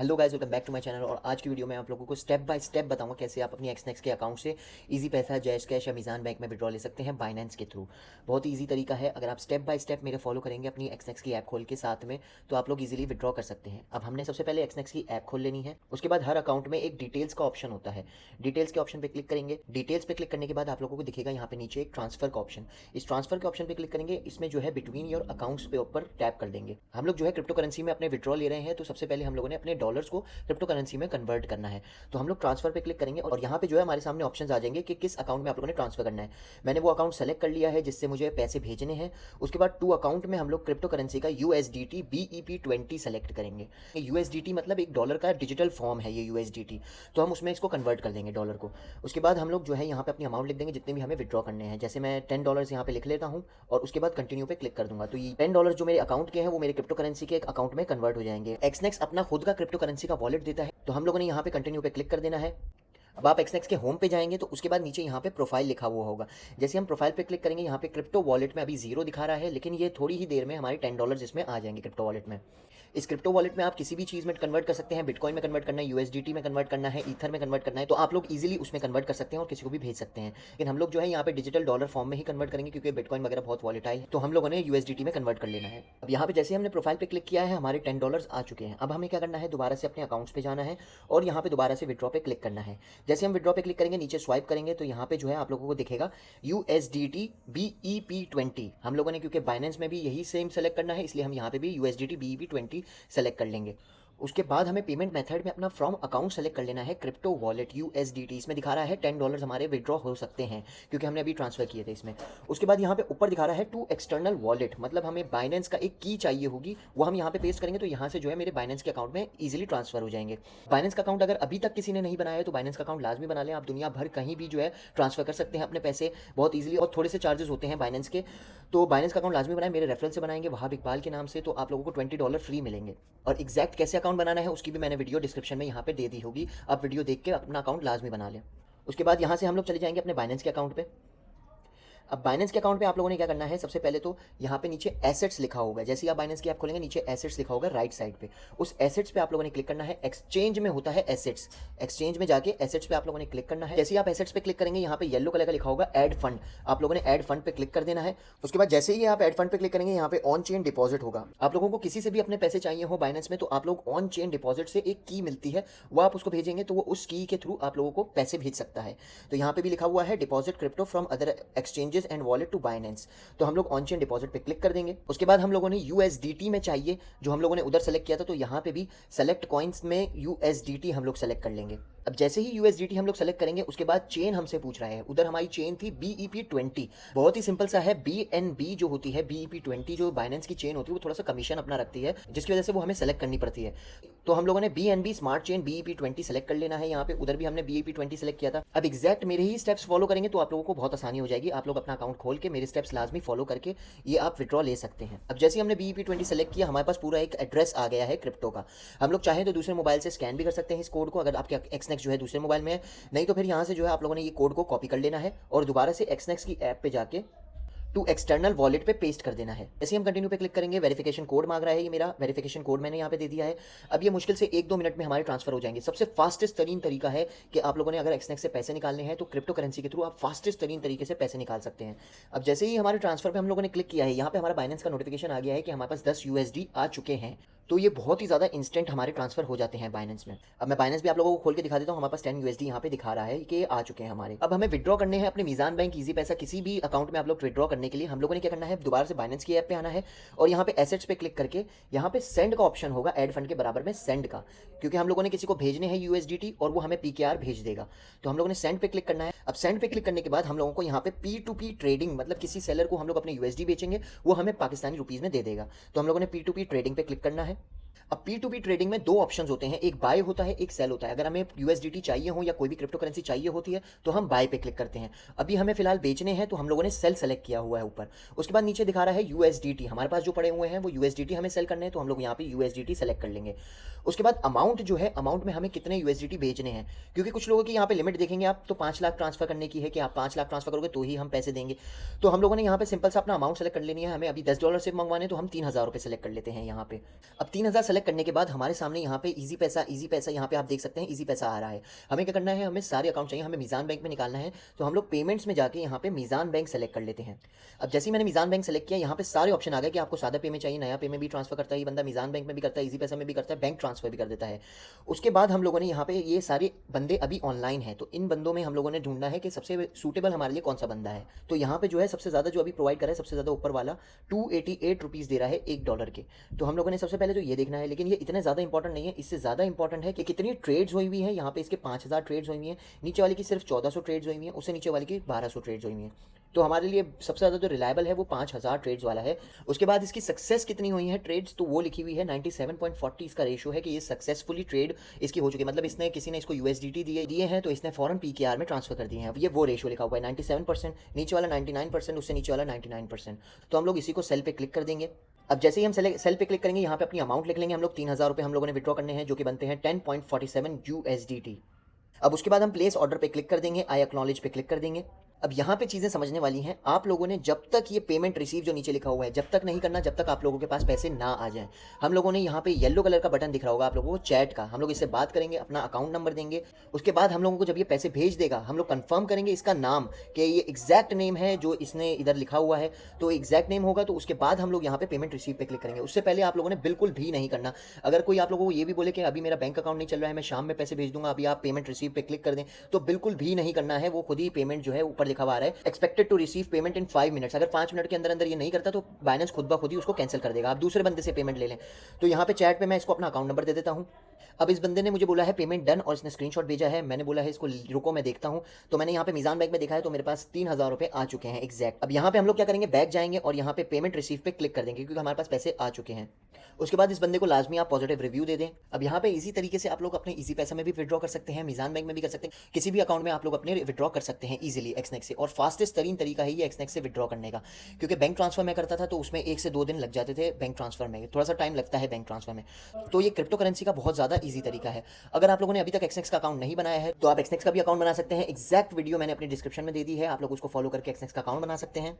Hello guys, welcome back to my channel. और आज की वीडियो में आप लोगों को स्टेप बाय स्टेप बताऊंगा कैसे आप अपनी एक्सनेक्स के अकाउंट से इजी पैसा, जैश कैश या मीज़ान बैंक में विड्रॉ ले सकते हैं बाइनेंस के थ्रू। बहुत ही इजी तरीका है। अगर आप स्टेप बाय स्टेप मेरे फॉलो करेंगे अपनी एक्सनेक्स की ऐप खोल के साथ में, तो आप लोग इजीली विड्रॉ कर सकते हैं। अब हमने सबसे पहले एक्सनेक्स की ऐप खोल लेनी है। उसके बाद हर अकाउंट में एक डिटेल्स का ऑप्शन होता है। डिटेल्स के ऑप्शन पर क्लिक करेंगे। डिटेल्स पे क्लिक करने के बाद आप लोगों को दिखेगा यहाँ पे नीचे एक ट्रांसफर का ऑप्शन। इस ट्रांसफर के ऑप्शन पर क्लिक करेंगे। इसमें जो है बिटवीन योर अकाउंट्स पे ऊपर टैप कर देंगे। हम लोग जो है क्रिप्टो करेंसी में अपने विड्रॉ ले रहे हैं, तो सबसे पहले हम लोगों ने अपने डॉलर्स को क्रिप्टो करेंसी में कन्वर्ट करना है। तो हम लोग ट्रांसफर पे क्लिक करेंगे और यहाँ पे जो है हमारे सामने ऑप्शंस आ जाएंगे कि किस अकाउंट में आप लोगों ने ट्रांसफर करना है। मैंने वो अकाउंट सेलेक्ट कर लिया है जिससे मुझे पैसे भेजने हैं। उसके बाद टू अकाउंट में हम लोग क्रिप्टो करेंसी का USDT BEP20 सेलेक्ट करेंगे। USDT मतलब एक डॉलर का डिजिटल फॉर्म है ये USDT। तो हम उसमें इसको कन्वर्ट कर देंगे डॉलर को। उसके बाद हम लोग जो है यहाँ पे अपनी अमाउंट लिख देंगे जितने भी हमें विड्रॉ करने हैं। जैसे मैं $10 यहाँ पे लिख लेता हूँ और उसके बाद कंटिन्यू पे क्लिक कर दूंगा। तो ये $10 जो मेरे अकाउंट के हैं वो मेरे क्रिप्टो करेंसी के एक अकाउंट में कन्वर्ट हो जाएंगे। एक्सनेक्स अपना खुद का क्रिप्टो करेंसी का वॉलेट देता है, तो हम लोगों ने यहाँ पे कंटिन्यू पे क्लिक कर देना है। अब आप एक्सनेक्स के होम पे जाएंगे तो उसके बाद नीचे यहाँ पे प्रोफाइल लिखा हुआ होगा। जैसे हम प्रोफाइल पे क्लिक करेंगे, यहाँ पे क्रिप्टो वॉलेट में अभी जीरो दिखा रहा है, लेकिन ये थोड़ी ही देर में हमारे $10 इसमें आ जाएंगे क्रिप्टो वॉलेट में। इस क्रिप्टो वॉलेट में आप किसी भी चीज़ में कन्वर्ट कर सकते हैं। बिटकॉइन में कन्वर्ट करना है, USDT में कन्वर्ट करना है, ईथर में कन्वर्ट करना है, तो आप लोग इजीली उसमें कन्वर्ट कर सकते हैं और किसी को भी भेज सकते हैं। लेकिन हम लोग जो है यहाँ पे डिजिटल डॉलर फॉर्म में ही कन्वर्ट करेंगे क्योंकि बिटकॉइन वगैरह बहुत वॉलेटाइल है, तो हम लोगों ने USDT में कन्वर्ट कर लेना है। अब यहाँ पे जैसे हमने प्रोफाइल पे क्लिक किया है, हमारे $10 आ चुके हैं। अब हमें क्या करना है, दोबारा से अपने अकाउंट्स पे जाना है और यहाँ पे दोबारा से विड्रॉ पे क्लिक करना है। जैसे हम विड्रॉ पे क्लिक करेंगे, नीचे स्वाइप करेंगे तो यहाँ पे जो है आप लोगों को दिखेगा USDT BEP20। हम लोगों ने क्योंकि बाइनेंस में भी यही सेम सेलेक्ट करना है, इसलिए हम यहाँ पे भी USDT BEP20 सेलेक्ट कर लेंगे। उसके बाद हमें पेमेंट मेथड में अपना फ्रॉम अकाउंट सेलेक्ट कर लेना है। क्रिप्टो वॉलेट USDT इसमें दिखा रहा है $10 हमारे विड्रॉ हो सकते हैं क्योंकि हमने अभी ट्रांसफर किए थे इसमें। उसके बाद यहाँ पे ऊपर दिखा रहा है टू एक्सटर्नल वॉलेट, मतलब हमें बाइनेंस का एक की चाहिए होगी, वो हम यहाँ पे पेस्ट करेंगे तो यहाँ से जो है मेरे बाइनेंस के अकाउंट में इजीली ट्रांसफर हो जाएंगे। बाइनेंस का अकाउंट अगर अभी तक किसी ने नहीं बनाया है तो बाइनेंस का अकाउंट लाजमी बना लें। आप दुनिया भर कहीं भी जो है ट्रांसफर कर सकते हैं अपने पैसे बहुत ईजिली, और थोड़े से चार्जेस होते हैं बाइनेंस के। तो बाइनेंस का अकाउंट लाजमी बनाएं। मेरे रेफरेंस से बनाएंगे वहाब इकबाल के नाम से, तो आप लोगों को $20 फ्री मिलेंगे। और एग्जैक्ट कैसे अकाउंट बनाना है उसकी भी मैंने वीडियो डिस्क्रिप्शन में यहाँ पे दे दी होगी, आप वीडियो देख के अपना अकाउंट लाजमी बना लें। उसके बाद यहाँ से हम लोग चले जाएंगे अपने बाइनेंस के अकाउंट पे। अब बाइनेंस के अकाउंट पे आप लोगों ने क्या करना है, सबसे पहले तो यहाँ पे नीचे एसेट्स लिखा होगा। जैसे ही आप बाइनेंस की ऐप खोलेंगे, नीचे एसेट्स लिखा होगा राइट साइड पे। उस एसेट्स पे आप लोगों ने क्लिक करना है। एक्सचेंज में होता है एसेट्स, एक्सचेंज में जाके एसेट्स पे आप लोगों ने क्लिक करना है। जैसे ही आप एसेट्स पे क्लिक करेंगे, यहाँ पे येलो कलर का लिखा होगा ऐड फंड, आप लोगों ने ऐड फंड पे क्लिक कर देना है। उसके बाद जैसे ही आप ऐड फंड पे क्लिक करेंगे, यहाँ पे ऑन चेन डिपॉजिट होगा। आप लोगों को किसी से भी अपने पैसे चाहिए हो बाइनेंस में, तो आप लोग ऑन चेन डिपॉजिट से एक की मिलती है, वो आप उसको भेजेंगे तो वो उस की के थ्रू आप लोगों को पैसे भेज सकता है। तो यहाँ पे भी लिखा हुआ है deposit crypto from other exchanges and wallet to Binance. तो हम लोग ऑन चेन डिपॉजिट पे क्लिक कर देंगे। उसके बाद हम लोगों ने USDT में चाहिए जो हम लोगों ने उधर सेलेक्ट किया था, तो यहाँ पे भी सेलेक्ट कॉइन्स में USDT हम लोग सेलेक्ट कर लेंगे। अब जैसे ही USDT हम लोग सेलेक्ट करेंगे, उसके बाद चेन हमसे पूछ रहा है। उधर हमारी चेन थी BEP20। बहुत ही सिंपल सा है। BNB जो होती है, BEP20 जो बाइनेंस की चेन होती है, वो थोड़ा सा कमीशन अपना रखती है, जिसकी वजह से वो हमें सेलेक्ट करनी पड़ती है। तो हम लोगों ने BNB smart chain BEP20 select कर लेना है। यहाँ पे उधर भी हमने BEP20 सेलेक्ट किया था। अब एग्जैक्ट मेरे ही स्टेप्स फॉलो करेंगे तो आप लोगों को बहुत आसानी हो जाएगी। आप लोग अपना अकाउंट खोल के मेरे स्टेप्स लाजमी फॉलो करके ये आप विड्रॉ ले सकते हैं। अब जैसे ही हमने BEP20 सेलेक्ट किया, हमारे पास पूरा एक एड्रेस आ गया है क्रिप्टो का। हम लोग चाहें तो दूसरे मोबाइल से स्कैन भी कर सकते हैं इस कोड को, अगर आपके एक्सनेक्स जो है दूसरे मोबाइल में है। नहीं तो फिर यहाँ से जो है आप लोगों ने ये कोड को कॉपी कर लेना है और दोबारा से एक्सनेक्स की ऐप पे जाके टू एक्सटर्नल वॉलेट पे पेस्ट कर देना है। जैसे हम कंटिन्यू पे क्लिक करेंगे, वेरिफिकेशन कोड मांग रहा है, ये मेरा वेरिफिकेशन कोड मैंने यहाँ पे दे दिया है। अब ये मुश्किल से 1-2 मिनट में हमारे ट्रांसफर हो जाएंगे। सबसे फास्टेस्ट तरीन तरीका है कि आप लोगों ने अगर एक्सनेक्स से पैसे निकालने हैं तो क्रिप्टो करेंसी के थ्रू आप फास्टेस्ट तरीन तरीके से पैसे निकाल सकते हैं। अब जैसे ही हमारे ट्रांसफर पे हम लोगों ने क्लिक किया है, यहाँ पे हमारा बाइनेंस का नोटिफिकेशन आ गया है कि हमारे पास 10 USD आ चुके हैं। तो ये बहुत ही ज़्यादा इंस्टेंट हमारे ट्रांसफर हो जाते हैं बाइनेंस में। अब मैं बाइनेंस भी आप लोगों को खोल के दिखा देता हूँ। हमारे पास 10 USD यहाँ पे दिखा रहा है कि आ चुके हैं हमारे। अब हमें विड्रॉ करने हैं अपने मीज़ान बैंक इजी पैसा किसी भी अकाउंट में आप लोग विड्रॉ करने के लिए हम लोगों ने क्या करना है, दोबारा से बाइनेंस की ऐप पे आना है और यहाँ पे एसेट्स पे क्लिक करके यहाँ पे सेंड का ऑप्शन होगा, ऐड फंड के बराबर में सेंड का, क्योंकि हम लोगों ने किसी को भेजने हैं USDT और वो हमें PKR भेज देगा। तो हम लोगों ने सेंड पे क्लिक करना है। अब सेंड पे क्लिक करने के बाद हम लोगों को यहाँ पे P2P ट्रेडिंग, मतलब किसी सेलर को हम लोग अपने USD बेचेंगे, वो हमें पाकिस्तानी रुपीज़ में दे देगा। तो हम लोगों ने P2P ट्रेडिंग पे क्लिक करना है। अब P2P ट्रेडिंग में 2 ऑप्शंस होते हैं, एक बाय होता है, एक सेल होता है। अगर हमें USDT चाहिए हो या कोई भी क्रिप्टो करेंसी चाहिए होती है तो हम बाय पे क्लिक करते हैं। अभी हमें फिलहाल बेचने हैं तो हम लोगों ने सेल सेलेक्ट किया हुआ है ऊपर। उसके बाद नीचे दिखा रहा है USDT, हमारे पास जो पड़े हुए हैं वो USDT हमें सेल करने हैं, तो हम लोग यहाँ पे USDT सेलेक्ट कर लेंगे। उसके बाद अमाउंट जो है, अमाउंट में हमें कितने USDT भेजने हैं, क्योंकि कुछ लोगों की यहाँ पे लिमिट देखेंगे आप तो 5 लाख ट्रांसफर करने की है कि आप 5 लाख ट्रांसफर करोगे तो ही हम पैसे देंगे। तो हम लोगों ने यहाँ पे सिंपल सा अपना अमाउंट सेलेक्ट कर लेनी है। हमें अभी $10 से मंगवाने तो हम 3000 रुपये सेलेक्ट कर लेते हैं यहाँ पे। अब 3000 सेलेक्ट सेलेक्ट करने के बाद हमारे सामने यहाँ पे ईजी पैसा यहाँ पे आप देख सकते हैं ईजी पैसा आ रहा है। हमें क्या करना है, हमें सारे अकाउंट चाहिए, हमें मीज़ान बैंक में निकालना है। तो हम लोग पेमेंट्स में जाके यहाँ पे मीज़ान बैंक सेलेक्ट कर लेते हैं। अब जैसे ही मैंने मीज़ान बैंक सेलेक्ट किया, यहाँ पे सारे ऑप्शन आ गए कि आपको सादा पे में चाहिए, नया पे में भी ट्रांसफर करता है ये बंदा, मीज़ान बैंक में भी करता है, ईजी पैसा में भी करता है, बैंक ट्रांसफर भी कर देता है। उसके बाद हम लोगों ने यहाँ पे ये सारे बंदे अभी ऑनलाइन हैं, तो इन बंदों में हम लोगों ने ढूंढना है कि सबसे सूटेबल हमारे लिए कौन सा बंदा है। तो यहाँ पे जो है सबसे ज़्यादा जो अभी प्रोवाइड कर रहा है, सबसे ज़्यादा ऊपर वाला 288 रुपीज़ दे रहा है $1 के। तो हम लोगों ने सबसे पहले तो ये देखना है, लेकिन ये इतने ज़्यादा इंपॉर्टेंट नहीं है। इससे ज़्यादा इंपॉर्टेंट है कि कितनी ट्रेड्स हुई हुई है। यहाँ पे इसके 5000 ट्रेड्स हुई हुई हैं, नीचे वाली की सिर्फ 1400 ट्रेड्स हुई हुई हैं, उससे नीचे वाली की 1200 ट्रेड्स हुई हुई हैं। तो हमारे लिए सबसे ज़्यादा जो रिलायबल है वो 5000 ट्रेड्स वाला है। उसके बाद इसकी सक्सेस कितनी हुई है ट्रेड्स, तो वो लिखी हुई है 97.40 इसका रेशो है कि ये सक्सेसफुली ट्रेड इसकी हो चुकी है। मतलब इसने किसी ने इसको USDT दिए हैं तो इसने फॉरन PKR में ट्रांसफर कर दिए हैं। अब ये वो रेशो लिखा हुआ है 97%, नीचे वाला 99%, उससे नीचे वाला 99%। तो हम लोग इसी को सेल पे क्लिक कर देंगे। अब जैसे ही हम सेल पे क्लिक करेंगे, यहाँ पे अपनी अमाउंट लिख लेंगे। हम लोग 3000 रुपये हम लोगों ने विड्रॉ करने हैं, जो कि बनते हैं 10.47 USDT। अब उसके बाद हम प्लेस ऑर्डर पे क्लिक कर देंगे, आई एक्नॉलेज पे क्लिक कर देंगे। अब यहाँ पे चीज़ें समझने वाली हैं। आप लोगों ने जब तक ये पेमेंट रिसीव जो नीचे लिखा हुआ है, जब तक नहीं करना जब तक आप लोगों के पास पैसे ना आ जाएं। हम लोगों ने यहाँ पे येलो कलर का बटन दिख रहा होगा आप लोगों को चैट का, हम लोग इससे बात करेंगे, अपना अकाउंट नंबर देंगे। उसके बाद हम लोगों को जब ये पैसे भेज देगा, हम लोग कंफर्म करेंगे इसका नाम कि ये एग्जैक्ट नेम है जो इसने इधर लिखा हुआ है। तो एग्जैक्ट नेम होगा तो उसके बाद हम लोग यहाँ पे पेमेंट रिसीव पे क्लिक करेंगे। उससे पहले आप लोगों ने बिल्कुल भी नहीं करना। अगर कोई आप लोगों को ये भी बोले कि अभी मेरा बैंक अकाउंट नहीं चल रहा है, मैं शाम में पैसे भेज दूंगा, अभी आप पेमेंट रिसीव पे क्लिक कर दें, तो बिल्कुल भी नहीं करना है। वो खुद ही पेमेंट जो है ऊपर लिखा हुआ आ रहा है expected to receive payment in 5 minutes. अगर 5 मिनट के अंदर अंदर ये नहीं करता तो बाइनेंस खुद ब खुद ही उसको कैंसिल कर देगा। आप दूसरे बंदे से पेमेंट ले लें। तो यहाँ पे चैट पे मैं इसको अपना अकाउंट नंबर दे देता हूँ। अब इस बंदे ने मुझे बोला है पेमेंट डन और इसने स्क्रीनशॉट भेजा है। मैंने बोला है इसको रुको मैं देखता हूँ। तो मैंने यहाँ पे मीज़ान बैंक में देखा है तो मेरे पास 3000 रुपये आ चुके हैं एग्जैक्ट। अब यहाँ पे हम लोग क्या करेंगे, बैक जाएंगे और यहाँ पे पेमेंट रिसीव पे क्लिक कर देंगे क्योंकि हमारे पास पैसे आ चुके हैं। उसके बाद इस बंदे को लाजमी आप पॉजिटिव रिव्यू दे दें। अब यहाँ पे इसी तरीके से आप लोग अपने इजी पैसा में भी विड्रॉ कर सकते हैं, मीज़ान बैंक में भी कर सकते हैं, किसी भी अकाउंट में आप लोग अपने विड्रॉ कर सकते हैं इजीली एक्सनेक्स से। और फास्टेस्ट तरीन तरीका है ये एक्सनेक्स से विड्रॉ करने का, क्योंकि बैंक ट्रांसफर में करता था तो उसमें 1 से 2 दिन लग जाते थे। बैंक ट्रांसफर में थोड़ा सा टाइम लगता है बैंक ट्रांसफर में। तो ये क्रिप्टो करेंसी का बहुत ज़्यादा ईजी तरीका है। अगर आप लोगों ने अभी तक एक्सनेक्स का अकाउंट नहीं बनाया है तो आप एक्सनेक्स का भी अकाउंट बना सकते हैं। एग्जैक्ट वीडियो मैंने अपनी डिस्क्रिप्शन में दे दी है, आप लोग उसको फॉलो करके एक्सनेक्स का अकाउंट बना सकते हैं।